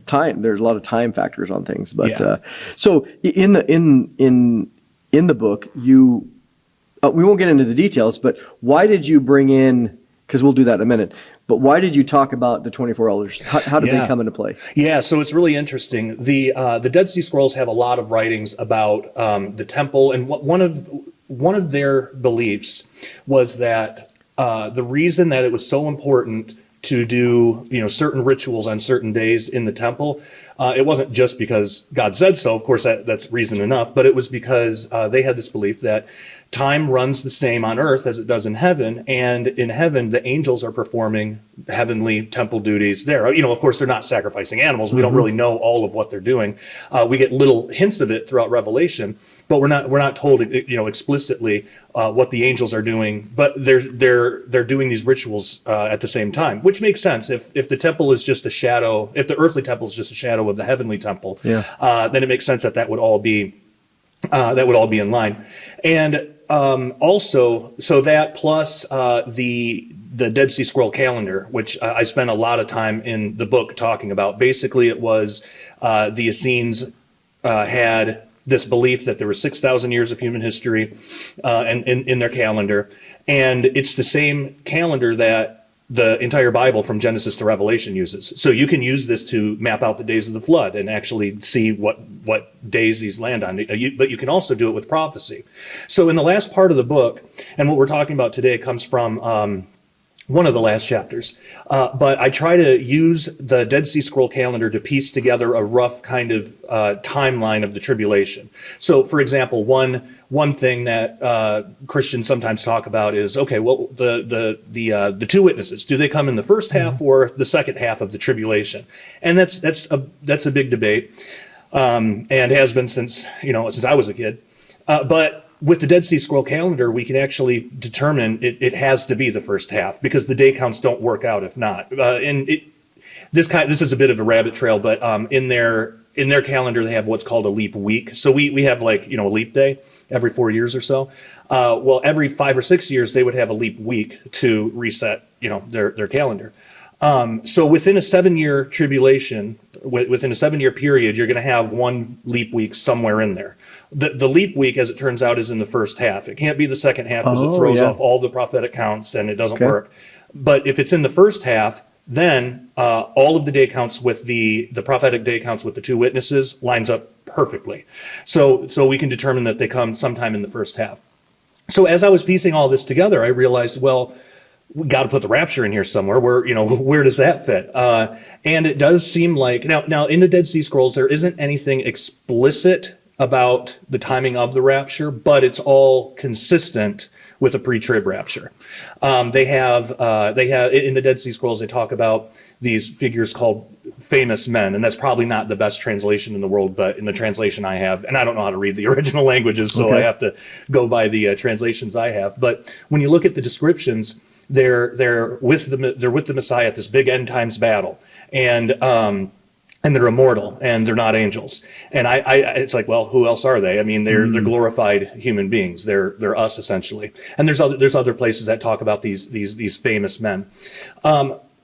time. There's a lot of time factors on things. But Yeah. so in the book, you we won't get into the details, but why did you bring in? Because we'll do that in a minute. But why did you talk about the 24 elders? How did they come into play? Yeah, so it's really interesting. The Dead Sea Scrolls have a lot of writings about the temple, and one of their beliefs was that the reason that it was so important to do certain rituals on certain days in the temple, it wasn't just because God said so. Of course, that's reason enough, but it was because they had this belief that time runs the same on earth as it does in heaven, and in heaven the angels are performing heavenly temple duties there. Of course, they're not sacrificing animals. We don't really know all of what they're doing. We get little hints of it throughout Revelation, but we're not told explicitly what the angels are doing. But they're doing these rituals at the same time, which makes sense. If the temple is just a shadow, if the earthly temple is just a shadow of the heavenly temple, then it makes sense that would all be in line. And also, so that plus the Dead Sea Scroll calendar, which I spent a lot of time in the book talking about. Basically, it was the Essenes had this belief that there were 6,000 years of human history and in their calendar, and it's the same calendar that the entire Bible from Genesis to Revelation uses. So you can use this to map out the days of the flood and actually see what days these land on. But you can also do it with prophecy. So in the last part of the book, and what we're talking about today comes from one of the last chapters, but I try to use the Dead Sea Scroll calendar to piece together a rough kind of timeline of the tribulation. So, for example, one thing that Christians sometimes talk about is, okay, well, the two witnesses, do they come in the first half or the second half of the tribulation? And that's a big debate, and has been since I was a kid, but with the Dead Sea Scroll calendar, we can actually determine it has to be the first half because the day counts don't work out if not. This is a bit of a rabbit trail, but in their calendar they have what's called a leap week. So we have a leap day every 4 years or so. Well, every 5 or 6 years they would have a leap week to reset their calendar. So within a 7-year tribulation, within a 7-year period, you're going to have one leap week somewhere in there. The leap week, as it turns out, is in the first half. It can't be the second half because it throws off all the prophetic counts and it doesn't work. But if it's in the first half, then all of the day counts with the prophetic day counts with the two witnesses lines up perfectly. So we can determine that they come sometime in the first half. So as I was piecing all this together, I realized, well, we got to put the rapture in here somewhere. Where does that fit? And it does seem like now in the Dead Sea Scrolls there isn't anything explicit about the timing of the rapture, but it's all consistent with a pre-trib rapture. They have in the Dead Sea Scrolls they talk about these figures called famous men, and that's probably not the best translation in the world, but in the translation I have, and I don't know how to read the original languages, so I have to go by the translations I have. But when you look at the descriptions, they're with the Messiah at this big end times battle, and they're immortal, and they're not angels. And it's like, well, who else are they? I mean, they're glorified human beings. They're us essentially. And there's other places that talk about these famous men.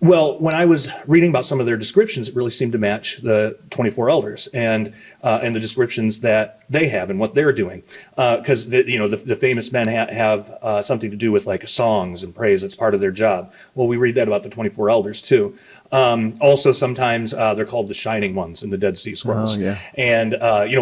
Well, when I was reading about some of their descriptions, it really seemed to match the 24 elders and the descriptions that they have and what they're doing. Because the famous men have something to do with like songs and praise. It's part of their job. Well, we read that about the 24 elders too. Also, sometimes they're called the Shining Ones in the Dead Sea Scrolls. Oh, yeah. And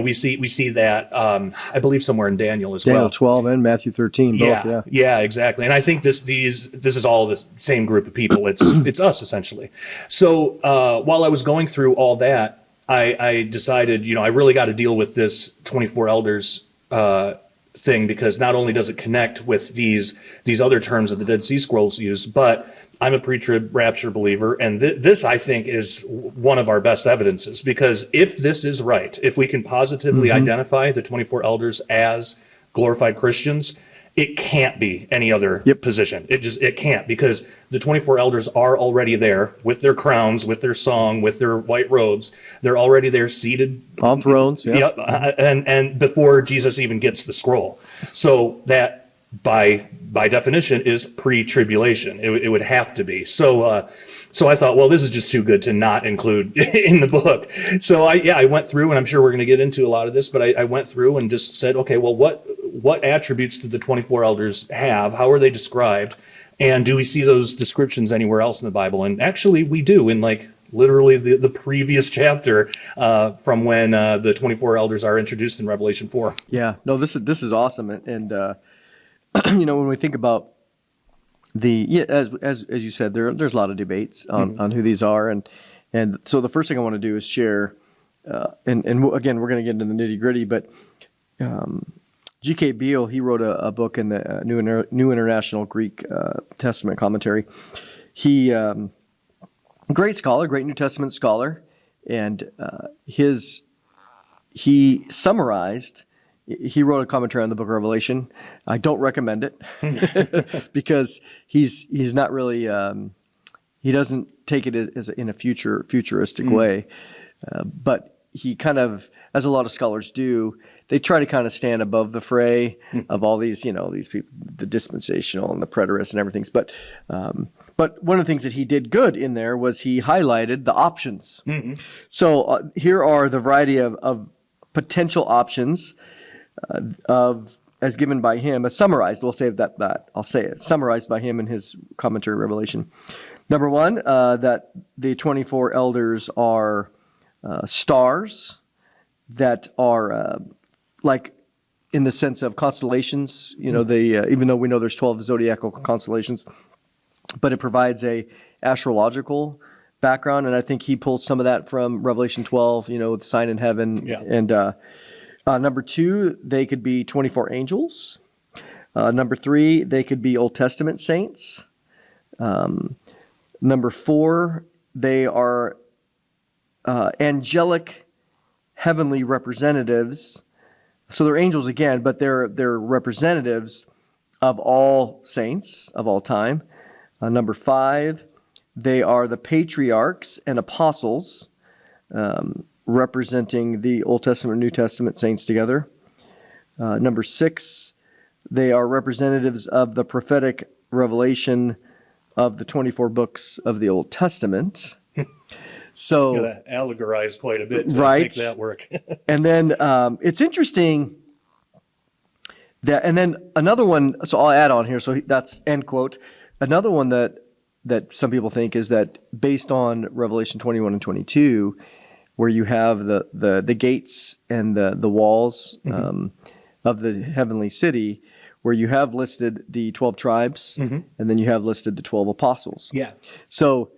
we see that I believe somewhere in Daniel as Daniel well. 12 and Matthew 13, both. Yeah, exactly. And I think this is all the same group of people. It's us essentially. So while I was going through all that, I decided I really got to deal with this 24 elders thing, because not only does it connect with these other terms that the Dead Sea Scrolls use, but I'm a pre-trib rapture believer, and this I think is one of our best evidences, because if this is right, if we can positively identify the 24 elders as glorified Christians, it can't be any other position. It can't, because the 24 elders are already there with their crowns, with their song, with their white robes. They're already there seated on thrones. And before Jesus even gets the scroll. So that by definition is pre-tribulation. It would have to be. So so I thought, well, this is just too good to not include in the book. So I went through, and I'm sure we're going to get into a lot of this, but I went through and just said, okay, well, what attributes do the 24 elders have? How are they described? And do we see those descriptions anywhere else in the Bible? And actually, we do in like literally the previous chapter from when the 24 elders are introduced in Revelation 4. Yeah, no, this is awesome, and when we think about as you said, there's a lot of debates on who these are, and so the first thing I want to do is share, and again we're going to get into the nitty gritty, but G.K. Beale, he wrote a book in the New International Greek Testament commentary. He great scholar, great New Testament scholar, and he summarized. He wrote a commentary on the Book of Revelation. I don't recommend it because he's not really he doesn't take it as in a futuristic way, but he kind of, as a lot of scholars do, they try to kind of stand above the fray of all these these people, the dispensational and the preterists and everything. But one of the things that he did good in there was he highlighted the options. Mm-hmm. So here are the variety of potential options as given by him, as summarized. We'll say that I'll say it summarized by him in his commentary Revelation. Number one, that the 24 elders are stars that are like in the sense of constellations. They even though we know there's 12 zodiacal constellations, but it provides a astrological background, and I think he pulls some of that from Revelation 12. The sign in heaven, and number two, they could be 24 angels. Number three, they could be Old Testament saints. Number four, they are angelic heavenly representatives. So they're angels again, but they're representatives of all saints of all time. Number five, they are the patriarchs and apostles, representing the Old Testament and New Testament saints together. Number six, they are representatives of the prophetic revelation of the 24 books of the Old Testament. So you got to allegorize quite a bit to make that work. And then it's interesting that, and then another one, so I'll add on here, so that's end quote. Another one that some people think is that based on Revelation 21 and 22, where you have the gates and the walls of the heavenly city, where you have listed the 12 tribes, and then you have listed the 12 apostles. Yeah. So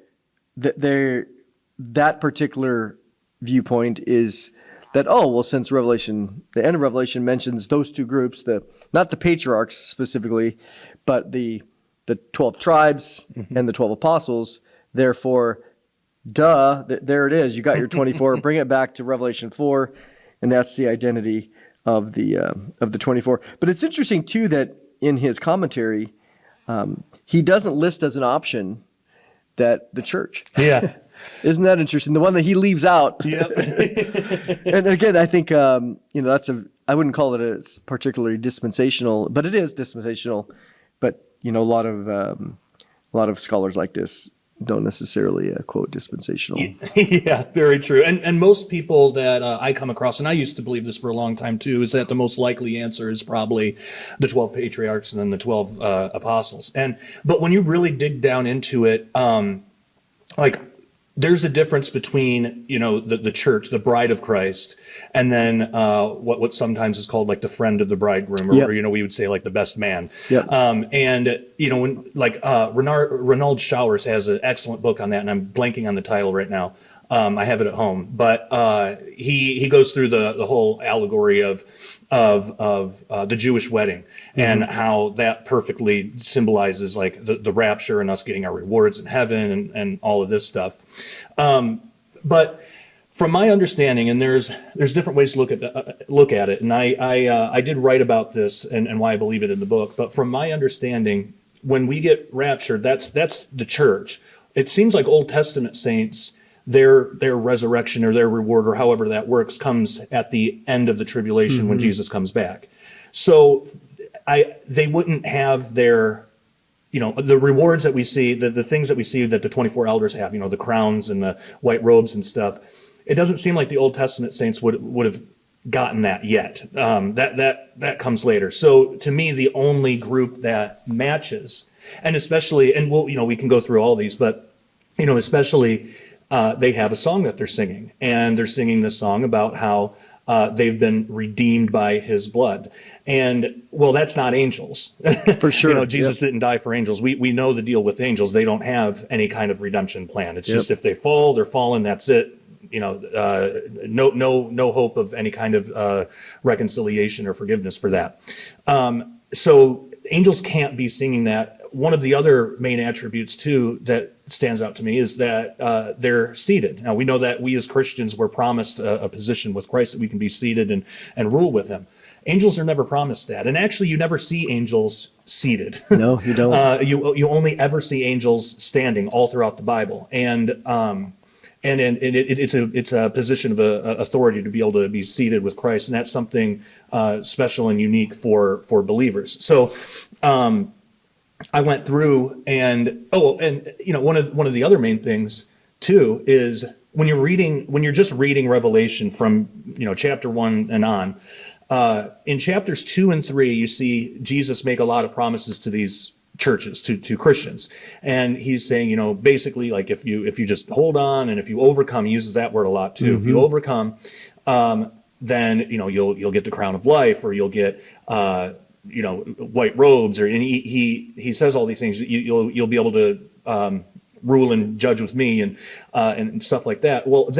that particular viewpoint is that, since Revelation, the end of Revelation mentions those two groups, not the patriarchs specifically, but the 12 tribes and the 12 apostles, therefore, there it is. You got your 24. Bring it back to Revelation 4, and that's the identity of the 24. But it's interesting too that in his commentary, he doesn't list as an option that the church. Yeah. Isn't that interesting? The one that he leaves out. Yep. And again, I think I wouldn't call it a particularly dispensational, but it is dispensational. But a lot of scholars like this don't necessarily quote dispensational. Yeah, very true. And most people that I come across, and I used to believe this for a long time too, is that the most likely answer is probably the 12 patriarchs and then the 12 apostles. But when you really dig down into it, there's a difference between, the church, the bride of Christ, and then what sometimes is called like the friend of the bridegroom, or we would say like the best man. Yep. When Renald Showers has an excellent book on that, and I'm blanking on the title right now. I have it at home, but he goes through the whole allegory of the Jewish wedding and how that perfectly symbolizes like the rapture and us getting our rewards in heaven and all of this stuff. But from my understanding, and there's different ways to look at it, and I did write about this and why I believe it in the book. But from my understanding, when we get raptured, that's the church. It seems like Old Testament saints, their resurrection or their reward or however that works comes at the end of the tribulation when Jesus comes back. So they wouldn't have their, the rewards that we see, the things that we see that the 24 elders have, the crowns and the white robes and stuff. It doesn't seem like the Old Testament saints would have gotten that yet. That comes later. So to me, the only group that matches, and especially, and we can go through all these, but especially they have a song that they're singing, and they're singing this song about how they've been redeemed by his blood. And well, that's not angels. For sure. Jesus didn't die for angels. We know the deal with angels. They don't have any kind of redemption plan. It's just if they fall, they're fallen, that's it. No hope of any kind of reconciliation or forgiveness for that. So angels can't be singing that. One of the other main attributes too that stands out to me is that they're seated. Now we know that we as Christians were promised a position with Christ, that we can be seated and rule with him. Angels are never promised that, and actually, you never see angels seated. No, you don't. You only ever see angels standing all throughout the Bible, and it's a position of authority to be able to be seated with Christ, and that's something special and unique for believers. So I went through, and one of the other main things too is when you're just reading Revelation from chapter 1 and on. In chapters 2 and 3, you see Jesus make a lot of promises to these churches, to Christians, and he's saying, basically, like if you just hold on and if you overcome, he uses that word a lot too. If you overcome, then you'll get the crown of life, or you'll get white robes, and he says all these things. You'll be able to rule and judge with me, and stuff like that. Well,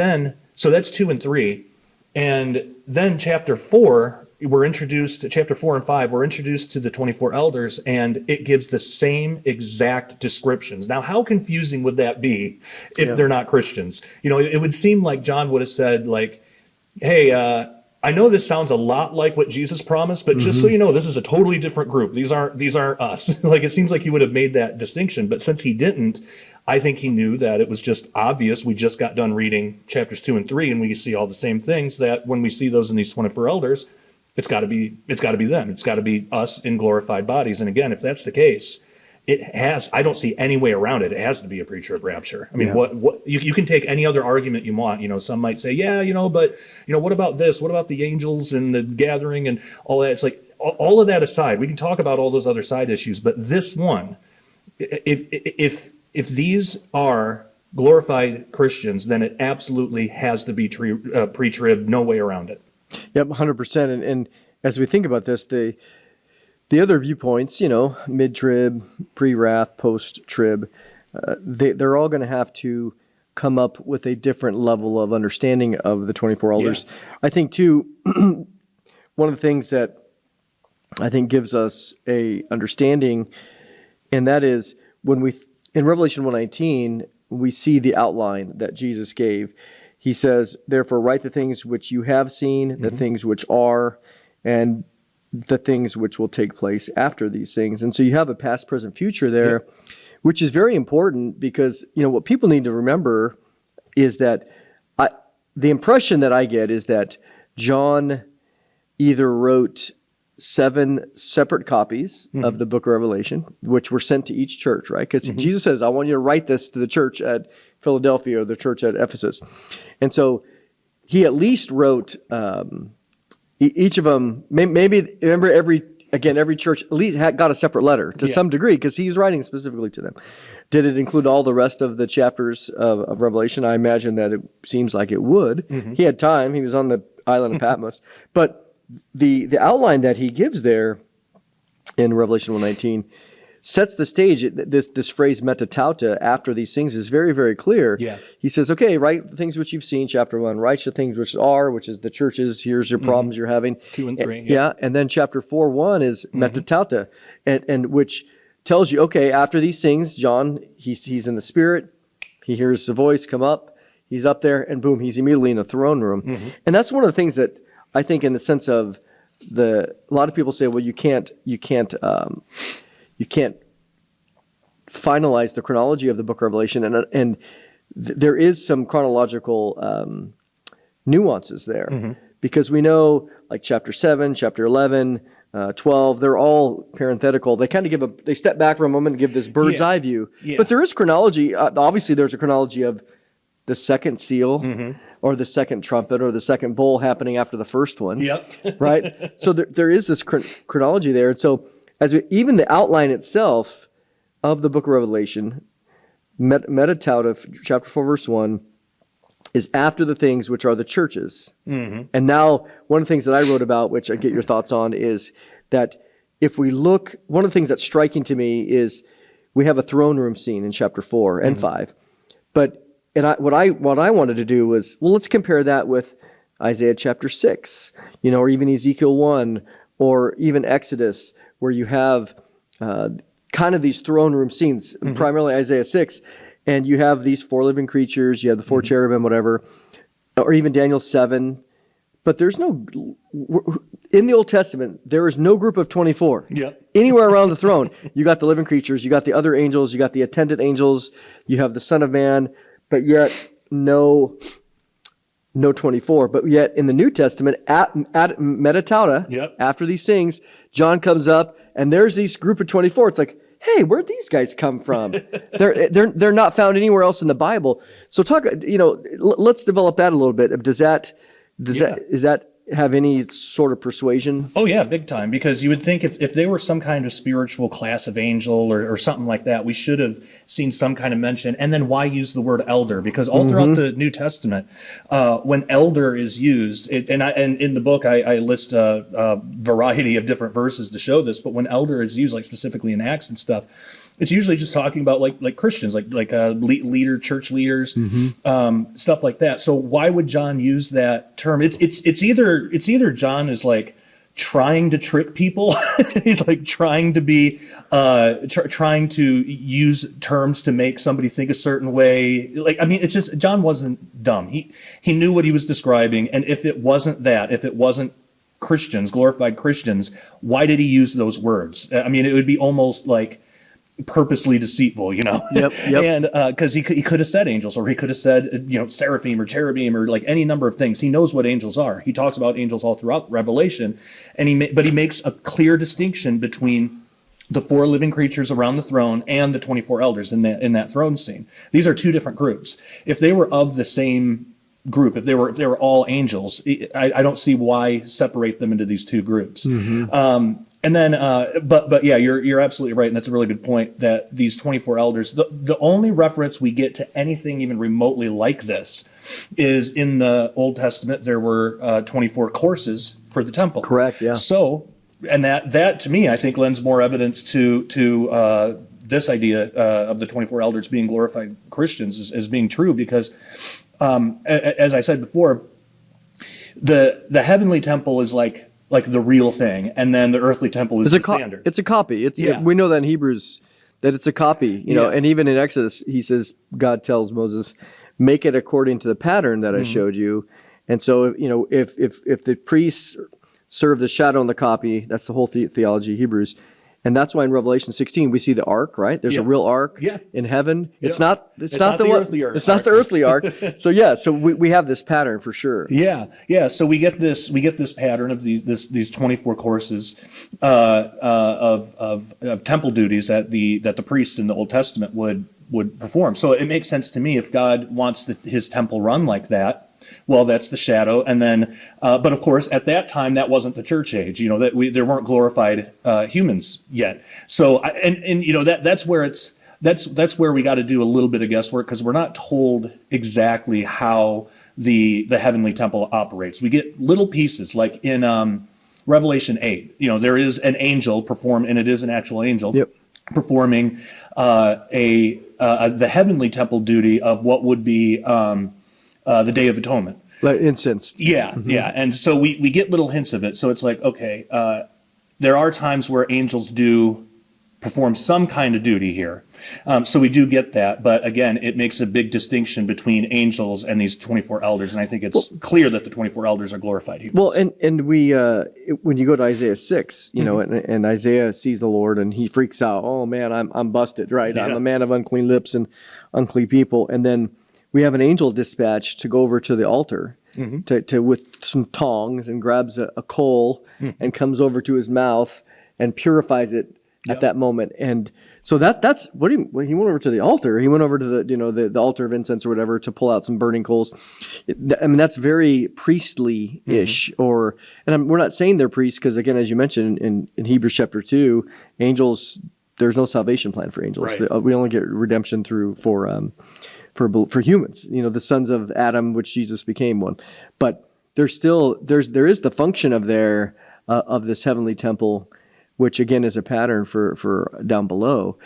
so that's 2 and 3. And then chapter 4, chapter 4 and 5, we're introduced to the 24 elders, and it gives the same exact descriptions. Now, how confusing would that be if they're not Christians? It would seem like John would have said, like, hey, I know this sounds a lot like what Jesus promised, but just so you know, this is a totally different group. These aren't us. Like, it seems like he would have made that distinction, but since he didn't, I think he knew that it was just obvious. We just got done reading chapters 2 and 3, and we see all the same things, that when we see those in these 24 elders, it's got to be them. It's got to be us in glorified bodies. And again, if that's the case, I don't see any way around it. It has to be a pre-trib rapture. I mean, what you can take any other argument you want. Some might say, but what about this? What about the angels and the gathering and all that? It's like, all of that aside, we can talk about all those other side issues, but this one, if these are glorified Christians, then it absolutely has to be pre-trib, no way around it. Yep, 100%. And as we think about this, the other viewpoints, mid-trib, pre-wrath, post-trib, they're all going to have to come up with a different level of understanding of the 24 elders. Yeah. I think, too, one of the things that I think gives us a understanding, and that is when in Revelation 1:19, we see the outline that Jesus gave. He says, therefore, write the things which you have seen, the things which are, and the things which will take place after these things. And so you have a past, present, future there, which is very important, because, what people need to remember is that the impression that I get is that John either wrote 7 separate copies of the book of Revelation, which were sent to each church, right? Because Jesus says, I want you to write this to the church at Philadelphia or the church at Ephesus. And so he at least wrote each of them, maybe, remember, every church at least got a separate letter to some degree, because he was writing specifically to them. Did it include all the rest of the chapters of Revelation? I imagine that it seems like it would. He had time. He was on the island of Patmos. But the outline that he gives there in Revelation 1:19 sets the stage. This phrase metatauta, after these things, is very, very clear. Yeah. He says, okay, write the things which you've seen, chapter 1. Write the things which are, which is the churches. Here's your problems you're having. 2 and 3. Yeah. And then chapter 4:1 is metatauta, and which tells you, okay, after these things, John, he's in the Spirit. He hears the voice come up. He's up there, and boom, he's immediately in the throne room. And that's one of the things that I think, in the sense of a lot of people say, well, you can't finalize the chronology of the book of Revelation, and there is some chronological nuances there, because we know, like chapter 7, chapter 11, 12, they're all parenthetical. They kind of they step back for a moment and give this bird's eye view. Yeah. But there is chronology. Obviously, there's a chronology of the second seal or the second trumpet or the second bowl happening after the first one. Yep. Right? So there is this chronology there. And so even the outline itself of the book of Revelation, metatauta, chapter 4, verse 1, is after the things which are the churches. And now one of the things that I wrote about, which I get your thoughts on, is that if we look, one of the things that's striking to me is we have a throne room scene in chapter 4 and 5. But what I wanted to do was, well, let's compare that with Isaiah chapter 6, or even Ezekiel 1, or even Exodus, where you have kind of these throne room scenes, primarily Isaiah 6. And you have these 4 living creatures, you have the 4 cherubim, whatever, or even Daniel 7. But there's no, in the Old Testament, there is no group of 24. Yep. Anywhere around the throne. You got the living creatures, you got the other angels, you got the attendant angels, you have the Son of Man, but yet no 24. But yet in the New Testament, at metatauta, after these things, John comes up, and there's this group of 24. It's like, hey, where'd these guys come from? They're not found anywhere else in the Bible. So let's develop that a little bit. Does that have any sort of persuasion? Oh yeah, big time. Because you would think if they were some kind of spiritual class of angel or something like that, we should have seen some kind of mention. And then why use the word elder? Because all throughout the New Testament, when elder is used, and in the book I list a variety of different verses to show this, but when elder is used, like specifically in Acts and stuff, it's usually just talking about like Christians, like church leaders, stuff like that. So why would John use that term? It's either John is like trying to trick people. He's like trying to be trying to use terms to make somebody think a certain way. It's just John wasn't dumb. He knew what he was describing, and if it wasn't Christians, glorified Christians, why did he use those words? It would be almost like purposely deceitful, Yep. And because he could have said angels, or he could have said seraphim or cherubim, or like any number of things. He knows what angels are. He talks about angels all throughout Revelation, and but he makes a clear distinction between the 4 living creatures around the throne and the 24 elders in that throne scene. These are 2 different groups. If they were of the same group, if they were all angels, I don't see why separate them into these 2 groups. And then, but yeah, you're absolutely right, and that's a really good point. That these 24 elders, the only reference we get to anything even remotely like this is in the Old Testament. There were 24 courses for the temple. Correct. Yeah. So, and that to me, I think lends more evidence to this idea of the 24 elders being glorified Christians as being true, because as I said before, the heavenly temple is like the real thing, and then the earthly temple is the standard. It's a copy. We know that in Hebrews that it's a copy. And even in Exodus, he says, God tells Moses, make it according to the pattern that I showed you. And so if the priests serve the shadow on the copy, that's the whole theology of Hebrews. And that's why in Revelation 16 we see the ark, right? There's a real ark in heaven. It's not the earthly ark. It's not the earthly ark. So we have this pattern for sure. Yeah. So we get this pattern of these 24 courses of temple duties that the priests in the Old Testament would perform. So it makes sense to me, if God wants his temple run like that. Well, that's the shadow, and then, but of course, at that time, that wasn't the church age. There weren't glorified humans yet. So, that's where we got to do a little bit of guesswork, because we're not told exactly how the heavenly temple operates. We get little pieces, like in Revelation 8. There is an angel and it is an actual angel performing the heavenly temple duty of what would be the Day of Atonement. Like incense. Yeah. And so we get little hints of it. So it's like, okay, there are times where angels do perform some kind of duty here. So we do get that. But again, it makes a big distinction between angels and these 24 elders. And I think it's clear that the 24 elders are glorified humans. Well, and we, when you go to Isaiah 6, and Isaiah sees the Lord and he freaks out. Oh man, I'm busted, right? Yeah. I'm a man of unclean lips and unclean people. And then we have an angel dispatched to go over to the altar Mm-hmm. to with some tongs and grabs a coal and comes over to his mouth and purifies it Yep. at that moment. And so that's what he went over to the altar. He went over to the altar of incense or whatever to pull out some burning coals. I mean, that's very priestly ish. We're not saying they're priests because, again, as you mentioned in Hebrews chapter 2, angels, there's no salvation plan for angels. Right. We only get redemption for humans, the sons of Adam, which Jesus became one. But there is the function of of this heavenly temple, which again is a pattern for down below.